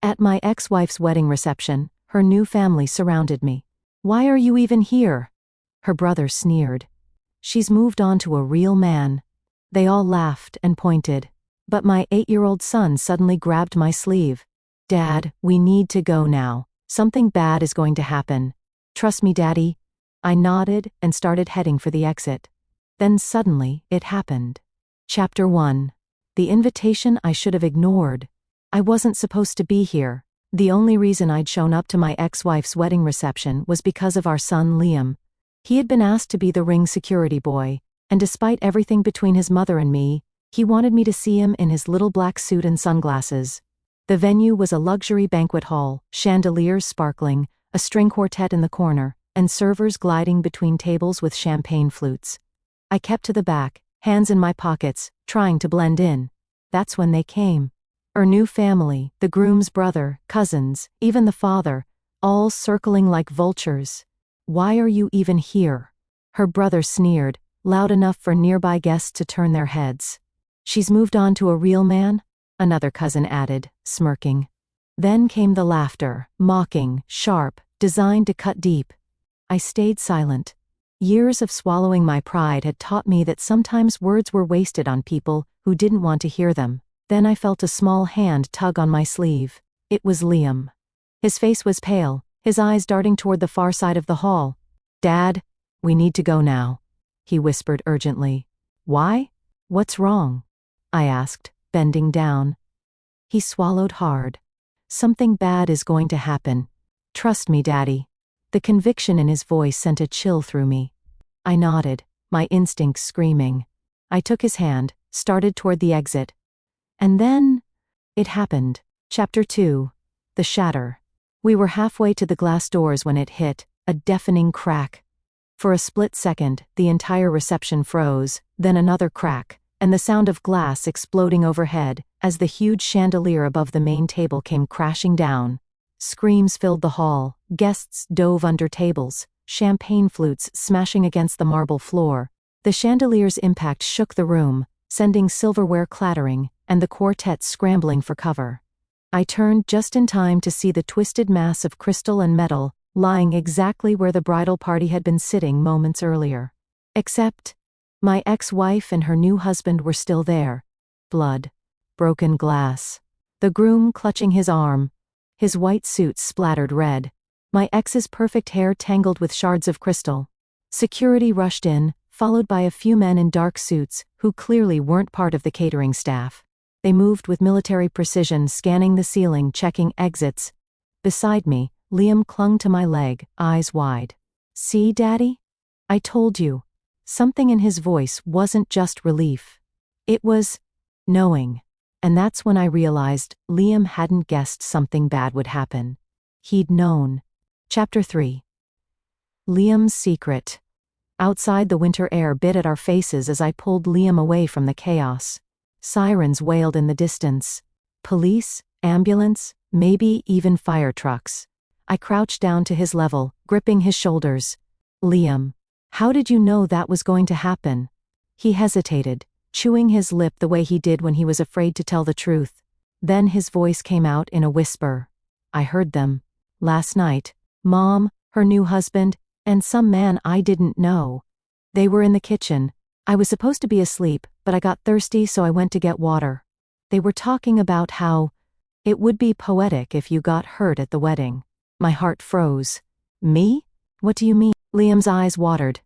At my ex-wife's wedding reception, her new family surrounded me. "Why are you even here?" her brother sneered. "She's moved on to a real man." They all laughed and pointed. But my 8-year-old son suddenly grabbed my sleeve. "Dad, we need to go now. Something bad is going to happen. Trust me, Daddy." I nodded and started heading for the exit. Then suddenly, it happened. Chapter 1. The invitation I should have ignored. I wasn't supposed to be here. The only reason I'd shown up to my ex-wife's wedding reception was because of our son Liam. He had been asked to be the ring security boy, and despite everything between his mother and me, he wanted me to see him in his little black suit and sunglasses. The venue was a luxury banquet hall, chandeliers sparkling, a string quartet in the corner, and servers gliding between tables with champagne flutes. I kept to the back, hands in my pockets, trying to blend in. That's when they came. Her new family, the groom's brother, cousins, even the father, all circling like vultures. "Why are you even here?" her brother sneered, loud enough for nearby guests to turn their heads. "She's moved on to a real man?" another cousin added, smirking. Then came the laughter, mocking, sharp, designed to cut deep. I stayed silent. Years of swallowing my pride had taught me that sometimes words were wasted on people who didn't want to hear them. Then I felt a small hand tug on my sleeve. It was Liam. His face was pale, his eyes darting toward the far side of the hall. "Dad, we need to go now," he whispered urgently. "Why? What's wrong?" I asked, bending down. He swallowed hard. "Something bad is going to happen. Trust me, Daddy." The conviction in his voice sent a chill through me. I nodded, my instincts screaming. I took his hand, started toward the exit. And then, it happened. Chapter 2. The Shatter. We were halfway to the glass doors when it hit, a deafening crack. For a split second, the entire reception froze, then another crack, and the sound of glass exploding overhead as the huge chandelier above the main table came crashing down. Screams filled the hall, guests dove under tables, champagne flutes smashing against the marble floor. The chandelier's impact shook the room, sending silverware clattering, and the quartet scrambling for cover. I turned just in time to see the twisted mass of crystal and metal lying exactly where the bridal party had been sitting moments earlier. Except, my ex-wife and her new husband were still there. Blood. Broken glass. The groom clutching his arm. His white suit splattered red. My ex's perfect hair tangled with shards of crystal. Security rushed in, followed by a few men in dark suits who clearly weren't part of the catering staff. They moved with military precision, scanning the ceiling, checking exits. Beside me, Liam clung to my leg, eyes wide. "See, Daddy? I told you." Something in his voice wasn't just relief. It was knowing. And that's when I realized Liam hadn't guessed something bad would happen. He'd known. Chapter 3. Liam's secret. Outside, the winter air bit at our faces as I pulled Liam away from the chaos. Sirens wailed in the distance. Police, ambulance, maybe even fire trucks. I crouched down to his level, gripping his shoulders. "Liam, how did you know that was going to happen?" He hesitated, chewing his lip the way he did when he was afraid to tell the truth. Then his voice came out in a whisper. "I heard them. Last night. Mom, her new husband, and some man I didn't know. They were in the kitchen. I was supposed to be asleep, but I got thirsty so I went to get water. They were talking about how it would be poetic if you got hurt at the wedding." My heart froze. "Me? What do you mean?" Liam's eyes watered.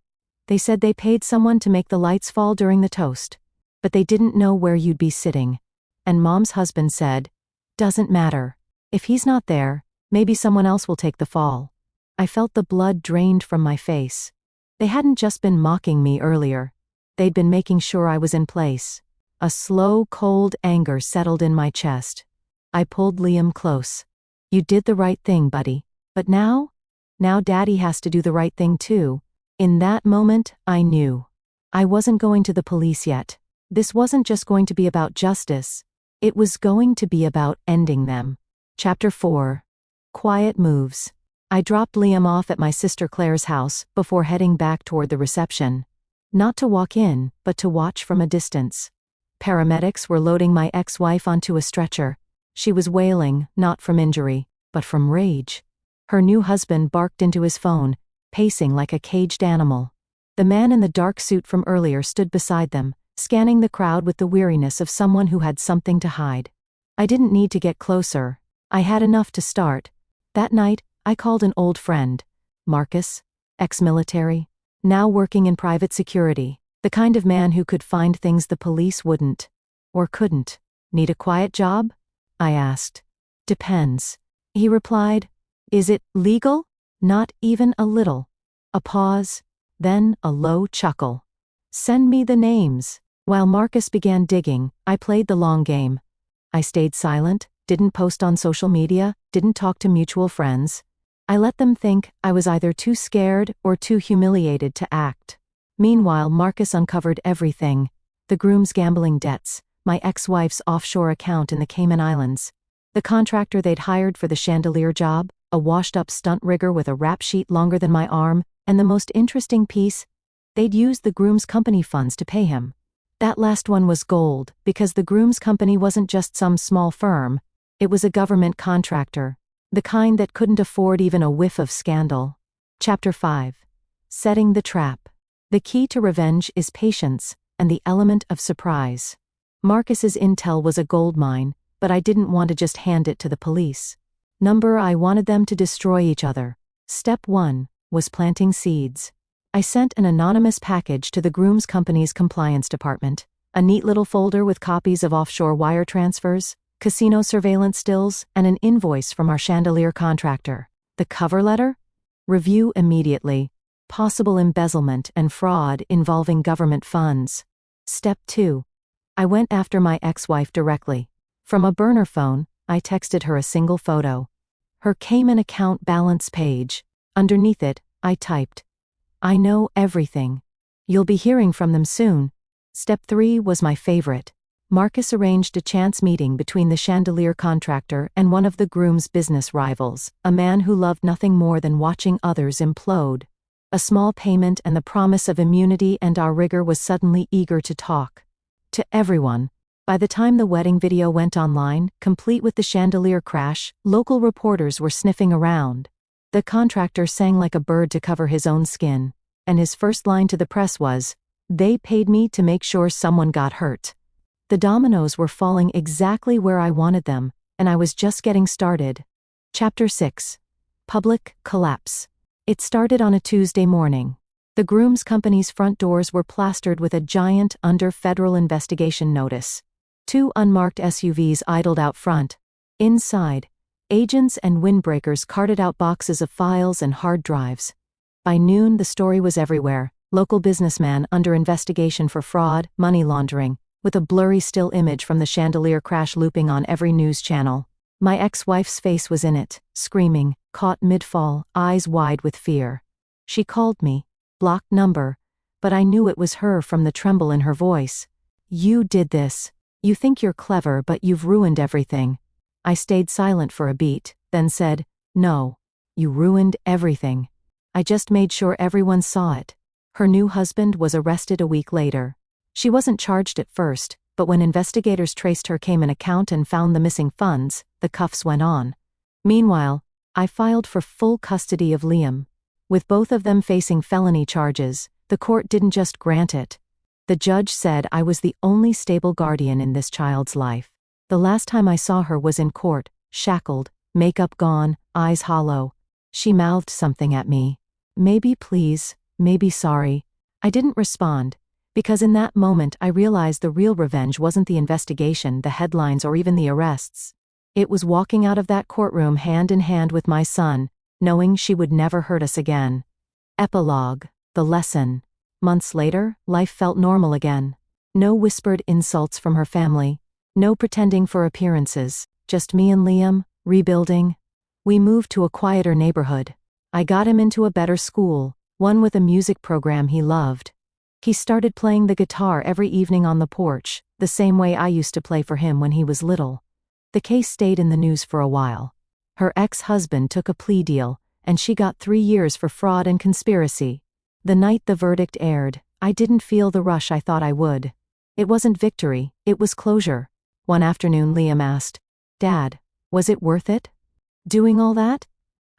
"They said they paid someone to make the lights fall during the toast. But they didn't know where you'd be sitting. And Mom's husband said, 'Doesn't matter. If he's not there, maybe someone else will take the fall.'" I felt the blood drained from my face. They hadn't just been mocking me earlier. They'd been making sure I was in place. A slow, cold anger settled in my chest. I pulled Liam close. "You did the right thing, buddy. But now? Now Daddy has to do the right thing too." In that moment, I knew. I wasn't going to the police yet. This wasn't just going to be about justice. It was going to be about ending them. Chapter 4. Quiet moves. I dropped Liam off at my sister Claire's house before heading back toward the reception. Not to walk in, but to watch from a distance. Paramedics were loading my ex-wife onto a stretcher. She was wailing, not from injury, but from rage. Her new husband barked into his phone, pacing like a caged animal. The man in the dark suit from earlier stood beside them, scanning the crowd with the weariness of someone who had something to hide. I didn't need to get closer. I had enough to start. That night, I called an old friend, Marcus, ex-military, now working in private security, the kind of man who could find things the police wouldn't. Or couldn't. Need a quiet job? I asked. Depends. He replied. Is it legal? Not even a little. A pause, then a low chuckle. Send me the names. While Marcus began digging, I played the long game. I stayed silent, didn't post on social media, didn't talk to mutual friends. I let them think I was either too scared or too humiliated to act. Meanwhile, Marcus uncovered everything. The groom's gambling debts, my ex-wife's offshore account in the Cayman Islands, the contractor they'd hired for the chandelier job, a washed-up stunt rigger with a rap sheet longer than my arm, and the most interesting piece, they'd used the groom's company funds to pay him. That last one was gold, because the groom's company wasn't just some small firm, it was a government contractor, the kind that couldn't afford even a whiff of scandal. Chapter 5. Setting the Trap. The key to revenge is patience, and the element of surprise. Marcus's intel was a goldmine, but I didn't want to just hand it to the police. I wanted them to destroy each other. Step 1 was planting seeds. I sent an anonymous package to the groom's company's compliance department, a neat little folder with copies of offshore wire transfers, casino surveillance stills, and an invoice from our chandelier contractor. The cover letter? Review immediately. Possible embezzlement and fraud involving government funds. Step 2. I went after my ex-wife directly. From a burner phone, I texted her a single photo. Her Cayman account balance page. Underneath it, I typed, I know everything. You'll be hearing from them soon. Step 3 was my favorite. Marcus arranged a chance meeting between the chandelier contractor and one of the groom's business rivals, a man who loved nothing more than watching others implode. A small payment and the promise of immunity, and our rigger was suddenly eager to talk. To everyone. By the time the wedding video went online, complete with the chandelier crash, local reporters were sniffing around. The contractor sang like a bird to cover his own skin, and his first line to the press was, "They paid me to make sure someone got hurt." The dominoes were falling exactly where I wanted them, and I was just getting started. Chapter 6. Public Collapse. It started on a Tuesday morning. The groom's company's front doors were plastered with a giant under federal investigation notice. 2 unmarked SUVs idled out front. Inside, agents and windbreakers carted out boxes of files and hard drives. By noon, the story was everywhere. Local businessman under investigation for fraud, money laundering, with a blurry still image from the chandelier crash looping on every news channel. My ex-wife's face was in it, screaming, caught mid-fall, eyes wide with fear. She called me, blocked number, but I knew it was her from the tremble in her voice. You did this. You think you're clever, but you've ruined everything. I stayed silent for a beat, then said, no, you ruined everything. I just made sure everyone saw it. Her new husband was arrested a week later. She wasn't charged at first, but when investigators traced her Cayman account and found the missing funds, the cuffs went on. Meanwhile, I filed for full custody of Liam. With both of them facing felony charges, the court didn't just grant it. The judge said I was the only stable guardian in this child's life. The last time I saw her was in court, shackled, makeup gone, eyes hollow. She mouthed something at me. Maybe please, maybe sorry. I didn't respond, because in that moment I realized the real revenge wasn't the investigation, the headlines, or even the arrests. It was walking out of that courtroom hand in hand with my son, knowing she would never hurt us again. Epilogue. The lesson. Months later, life felt normal again. No whispered insults from her family. No pretending for appearances. Just me and Liam, rebuilding. We moved to a quieter neighborhood. I got him into a better school, one with a music program he loved. He started playing the guitar every evening on the porch, the same way I used to play for him when he was little. The case stayed in the news for a while. Her ex-husband took a plea deal, and she got 3 years for fraud and conspiracy. The night the verdict aired, I didn't feel the rush I thought I would. It wasn't victory, it was closure. One afternoon Liam asked, Dad, was it worth it? Doing all that?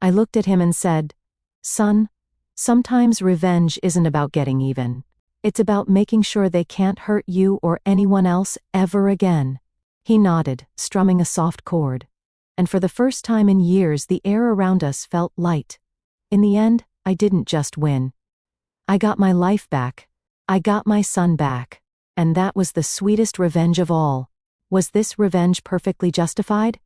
I looked at him and said, Son, sometimes revenge isn't about getting even. It's about making sure they can't hurt you or anyone else ever again. He nodded, strumming a soft chord. And for the first time in years, the air around us felt light. In the end, I didn't just win. I got my life back. I got my son back. And that was the sweetest revenge of all. Was this revenge perfectly justified?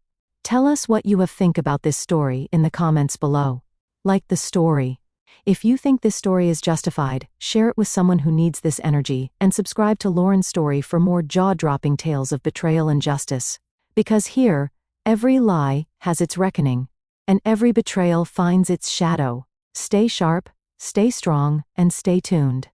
Tell us what you think about this story in the comments below. Like the story. If you think this story is justified, share it with someone who needs this energy, and subscribe to Lauren's story for more jaw-dropping tales of betrayal and justice. Because here, every lie has its reckoning, and every betrayal finds its shadow. Stay sharp, stay strong, and stay tuned.